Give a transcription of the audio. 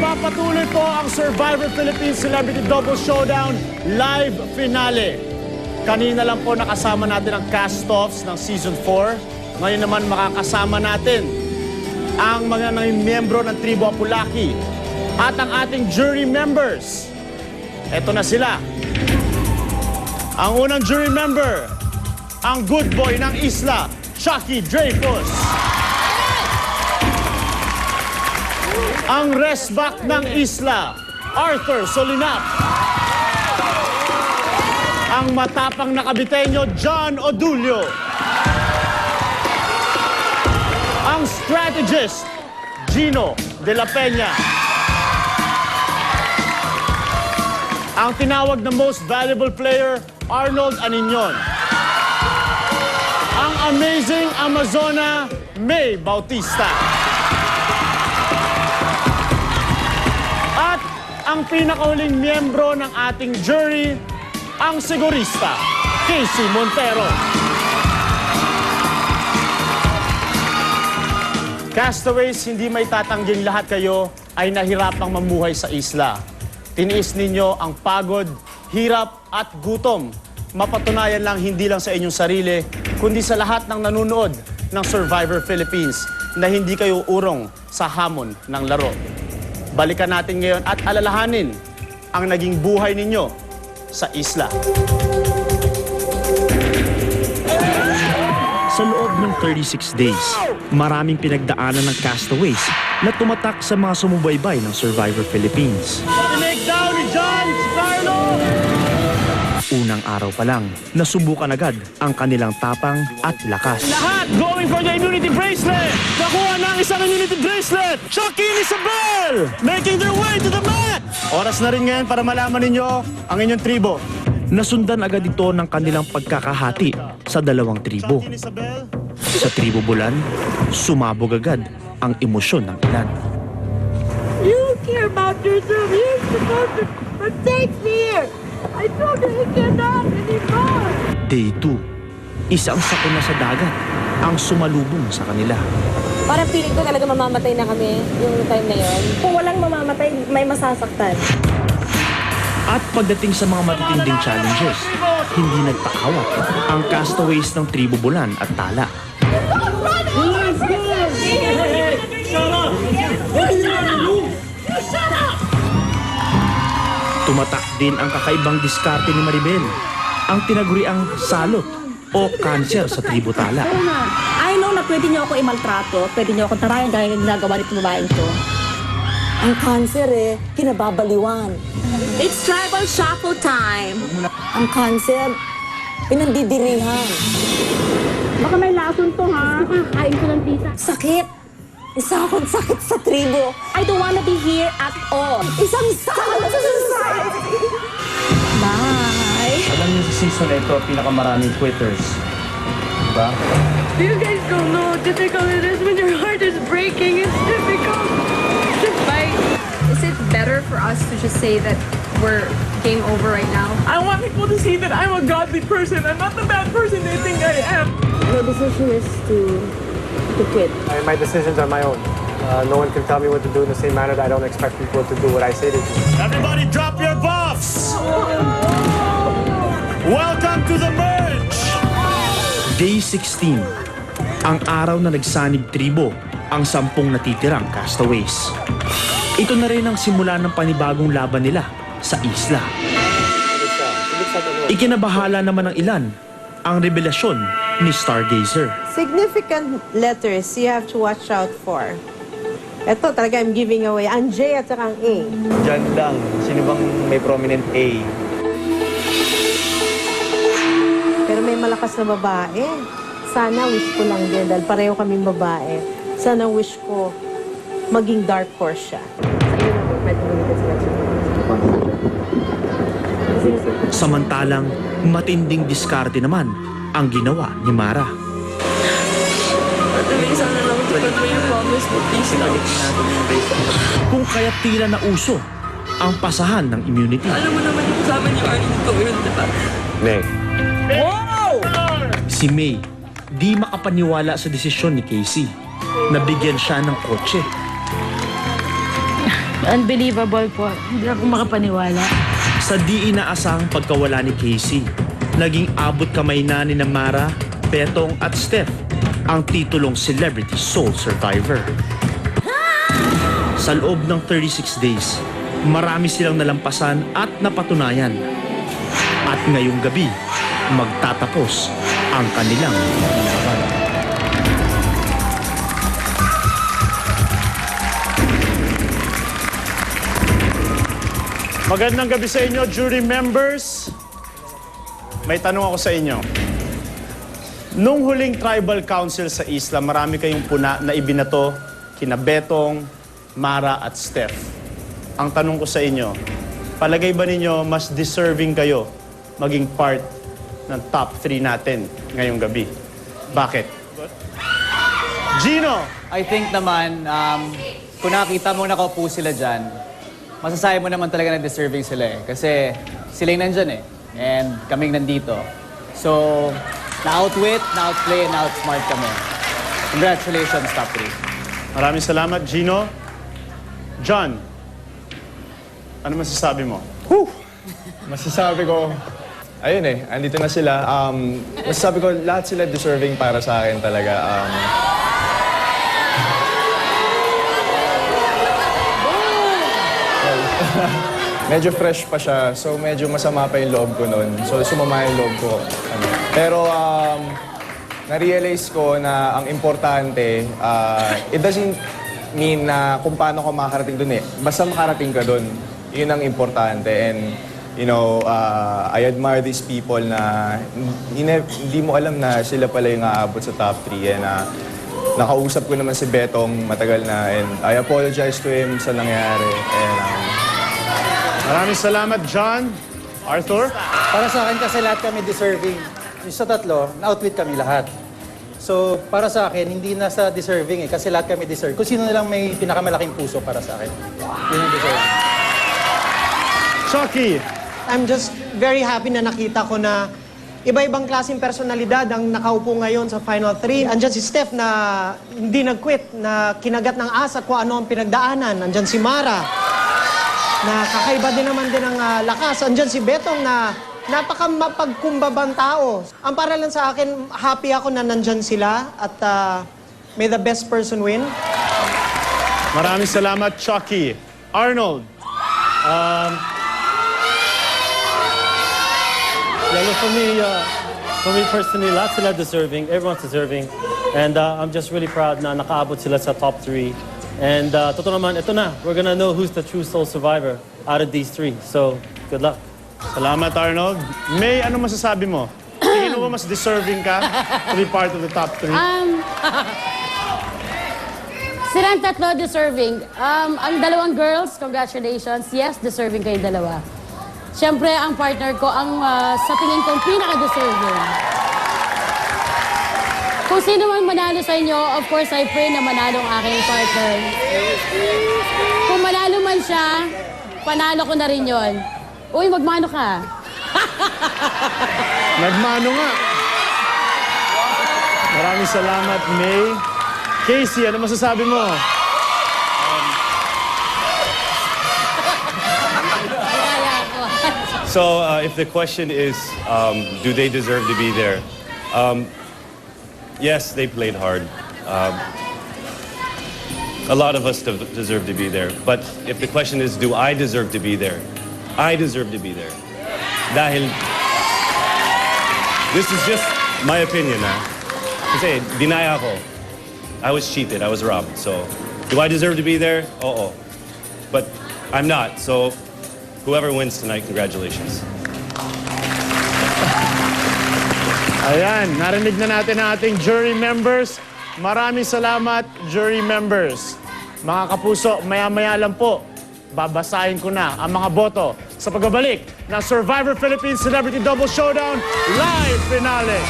Nagpapatuloy po ang Survivor Philippines Celebrity Double Showdown live finale. Kanina lang po nakasama natin ang cast-offs ng Season 4. Ngayon naman makakasama natin ang mga miyembro ng Tribo Apulaki at ang ating jury members. Ito na sila. Ang unang jury member, ang good boy ng isla, Chucky Dreyfus. Ang resback ng isla, Arthur Solinap. Ang matapang na Caviteño, John Odulio. Ang strategist, Gino de la Peña. Ang tinawag na most valuable player, Arnold Aniñon. Ang amazing Amazona, May Bautista. At ang pinakahuling miyembro ng ating jury, ang sigurista, Casey Montero. Castaways, hindi may tatangging lahat kayo ay nahirapang mamuhay sa isla. Tiniis ninyo ang pagod, hirap at gutom. Mapatunayan lang hindi lang sa inyong sarili, kundi sa lahat ng nanonood ng Survivor Philippines na hindi kayo urong sa hamon ng laro. Balikan natin ngayon at alalahanin ang naging buhay ninyo sa isla. Sa loob ng 36 days, maraming pinagdaanan ng castaways na tumatak sa mga sumubaybay ng Survivor Philippines. Tinake down ni John Carlo! Unang araw pa lang, nasubukan agad ang kanilang tapang at lakas. Lahat going for the immunity bracelet! Nakuha ng isang immunity bracelet! Chucky and Isabel! Making their way to the mat! Oras na rin ngayon para malaman ninyo ang inyong tribo. Nasundan agad ito ng kanilang pagkakahati sa dalawang tribo. Chucky and Isabel? Sa tribo Bulan, sumabog agad ang emosyon ng ilan. You care about yourself. You're supposed to protect me here. I told you cannot anymore. Day 2, isang sakuna sa dagat ang sumalubong sa kanila. Parang feeling ko talaga mamamatay na kami yung time na yun. Kung walang mamamatay, may masasaktan. At pagdating sa mga matitinding challenges, hindi nagpaawat ang castaways ng tribo Bulan at Tala. Tumatak din ang kakaibang diskarte ni Maribel, ang tinaguriang salot o cancer sa tribo Tala. I know na pwede niyo ako imaltrato, pwede niyo ako tarayan gaya ng ginagawa nito babaeng to. Ang cancer kinababaliwan. It's tribal shuffle time. Ang cancer, pinandidirihan. Baka may lason to ha. Kain ko ng tita. Sakit. Isa akong sakit sa tribo. I don't wanna be here at all. Isang sakit sa society. Bye. Alam niyo sa season na ito, pinakamaraming quitters. Diba? You guys don't know how difficult it is when your heart is breaking. It's difficult to fight. Is it better for us to just say that we're game over right now? I want people to see that I'm a godly person. I'm not the bad person they think I am. The decision is to quit. My decisions are my own. No one can tell me what to do in the same manner that I don't expect people to do what I say to do. Everybody drop your buffs! Welcome to the merge! Day 16, ang araw na nagsanib tribo ang 10 natitirang castaways. Ito na rin ang simula ng panibagong laban nila sa isla. Ikinabahala naman ng ilan ang revelasyon ni Stargazer. Significant letters you have to watch out for. Ito talaga I'm giving away. Ang J at saka ang A. Diyan lang. Sino bang may prominent A? Pero may malakas na babae. Sana wish ko lang din dahil pareho kaming babae. Sana wish ko maging dark horse siya. Samantalang matinding diskarte naman ang ginawa ni Mara. Kung kaya't tila na uso ang pasahan ng immunity. Alam mo naman yung kasama niyo Arnold ko yun, di ba? May. Si May, di makapaniwala sa desisyon ni Casey. Nabigyan siya ng kotse. Unbelievable po. Hindi ako makapaniwala. Sa di inaasahang pagkawala ni Casey, naging abot kamay na ni Mara, Betong at Steph ang titulong Celebrity Soul Survivor. Sa loob ng 36 days, marami silang nalampasan at napatunayan. At ngayong gabi, magtatapos ang kanilang laban. Magandang gabi sa inyo, jury members. May tanong ako sa inyo. Nung huling tribal council sa isla, marami kayong puna na ibinato kina Betong, Mara at Steph. Ang tanong ko sa inyo, palagay ba ninyo mas deserving kayo maging part ng top 3 natin ngayong gabi? Bakit? Gino! I think naman, kung nakita mo nakaupo sila dyan, masasabi mo naman talaga na deserving sila eh. Kasi sila yung nandyan eh. And kaming nandito. So, na-outwit, na-outplay, na-outsmart kami. Congratulations, top 3. Maraming salamat, Gino. John, ano masasabi mo? Masasabi ko, ayun eh, andito na sila. Masasabi ko, lahat sila deserving para sa akin talaga. Medyo fresh pa siya, so medyo masama pa yung loob ko nun. So sumama yung loob ko. Pero na-realize ko na ang importante, it doesn't mean na kung paano ka makakarating dun eh. Basta makarating ka dun, yun ang importante. And you know, I admire these people na hindi mo alam na sila pala yung aabot sa top 3. And nakausap ko naman si Betong matagal na, and I apologize to him sa nangyari. And Maraming salamat, John. Arthur? Para sa akin kasi lahat kami deserving. Yung sa tatlo, na-outwit kami lahat. So, para sa akin, hindi na sa deserving eh, kasi lahat kami deserve. Kung sino na lang may pinakamalaking puso para sa akin, yun yung deserve. Chucky! I'm just very happy na nakita ko na iba-ibang klaseng personalidad ang nakaupo ngayon sa Final 3. Andyan si Steph na hindi nag-quit, na kinagat ng asa kung ano ang pinagdaanan. Andyan si Mara, na kakaiba din naman din ang lakas. Andyan si Betong na napaka-mapagkumbabang tao. Ang para lang sa akin, happy ako na nandyan sila at may the best person win. Maraming salamat, Chucky. Arnold? For me personally, lahat sila deserving. Everyone's deserving. And I'm just really proud na nakaabot sila sa top 3. And totoo naman, ito na. We're gonna know who's the true soul survivor out of these 3. So, good luck. Salamat, Arnold. May, ano masasabi mo? Tingin mo ba mas deserving ka to be part of the top 3? Silang tatlo deserving. Ang dalawang girls, congratulations. Yes, deserving kayong dalawa. Siyempre, ang partner ko, ang sa tingin kong pinaka-deserving. Kung sino man manalo sa inyo, of course, I pray na manalo ang aking partner. Kung manalo man siya, panalo ko na rin yon. Uy, magmano ka. Nagmano nga. Maraming salamat, May. Casey, ano masasabi mo? So, if the question is, do they deserve to be there? Yes, they played hard. A lot of us deserve to be there. But if the question is, do I deserve to be there? I deserve to be there. Dahil, this is just my opinion, ha? Kasi, dinaya ko. I was cheated, I was robbed. So, do I deserve to be there? Oo. But I'm not. So, whoever wins tonight, congratulations. Ayan, narinig na natin ang ating jury members. Maraming salamat, jury members. Mga kapuso, maya-maya lang po, babasahin ko na ang mga boto sa pagbabalik ng Survivor Philippines Celebrity Double Showdown Live Finale.